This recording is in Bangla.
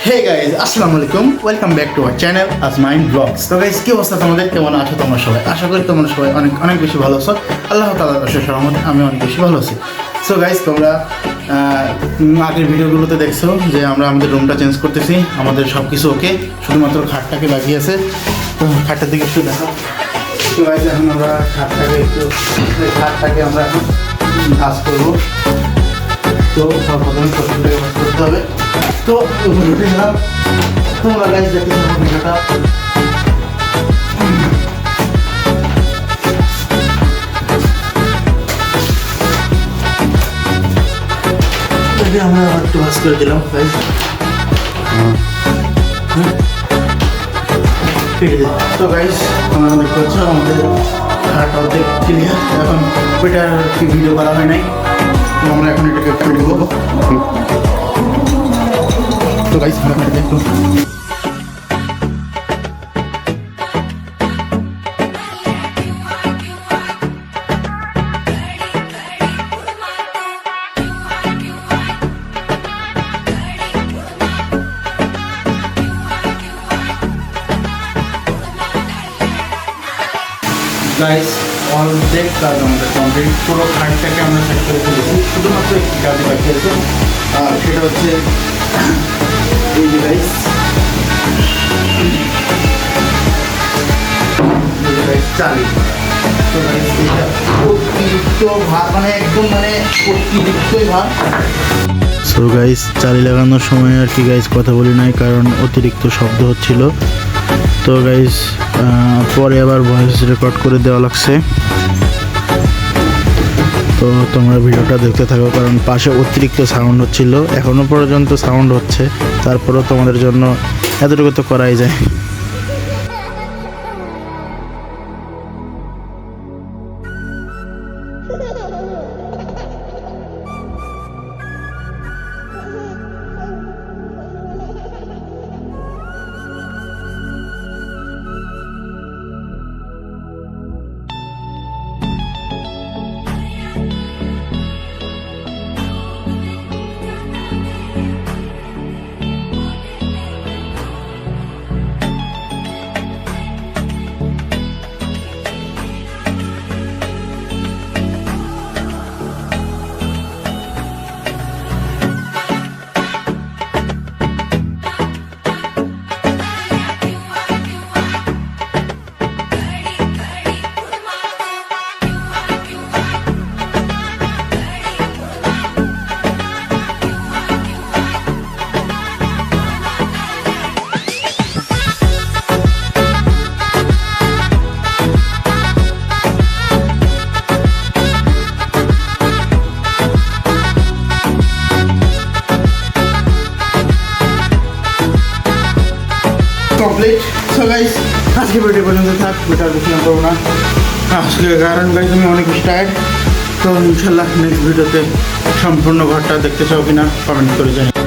হে গাইজ আসসালামু আলাইকুম, welcome back to our channel আজমাইন ব্লগস। তো গাইজ কি অবস্থা তোমাদের, কেমন আছো তোমরা সবাই? আশা করি তোমরা সবাই অনেক অনেক বেশি ভালো আছো। আল্লাহ তাআলার অশেষ রহমতে আমি অনেক বেশি ভালো আছি। সো গাইজ তোমরা আগের ভিডিওগুলোতে দেখছো যে আমরা আমাদের রুমটা চেঞ্জ করতেছি, আমাদের সব কিছু ওকে, শুধুমাত্র খাটটাকে লাগিয়েছে। তো খাটটার দিকে একটু দেখো। তো গাইজ এখন আমরা খাটটাকে আমরা এখন কাজ করবো। তো সর্বপ্রথমে প্রথমটাকে ভাগ করতে হবে। তো ভিডিওটি নিলাম, তোমরা গাইজ দেখতে থাকো ভিডিওটা। আমরা একটু ভাজ করে দিলাম গাইজ, তো গাইজ তোমরা দেখতে পাচ্ছ আমাদের খাট অর্ধেক ক্লিয়ার। এখন ওইটার কি ভিডিও করা হয় নাই, তো আমরা এখন এটাকে ভিডিও করবো। তো গাইজ আমরা দেখো গাইজ অর্ধেক কাজ আমাদের কমপ্লিট। পুরো খাটটাকে আমরা সেট করে ফেলেছি, শুধুমাত্র একটি কাজে বাকি আছে, আর সেটা হচ্ছে এই যে গাইজ চালি। তো গাইজ এটা অতিরিক্ত ভার, মানে একদম মানে অতিরিক্তই ভার। সো গাইস চালি লাগানোর সময় আর কি গাইস কথা বলি নাই, কারণ অতিরিক্ত শব্দ হচ্ছিল। তো গাইস পরে আবার ভয়েস রেকর্ড করে দেওয়া লাগছে। তো তোমরা ভিডিওটা দেখতে থাকো, কারণ পাশে অতিরিক্ত সাউন্ড হচ্ছিল, এখনো পর্যন্ত সাউন্ড হচ্ছে, তারপরেও তোমাদের জন্য এতটুকু তো করাই যায়। কমপ্লিট। সো গাইস আজকে ভিডিও পর্যন্ত থাক, ভিডিও বেশি করবো না আজকে, কারণ গাইস আমি অনেক বেশি টায়ার্ড। তো ইনশাল্লাহ নেক্সট ভিডিওতে সম্পূর্ণ ঘরটা দেখতে চাও কিনা কমেন্ট করে জানি।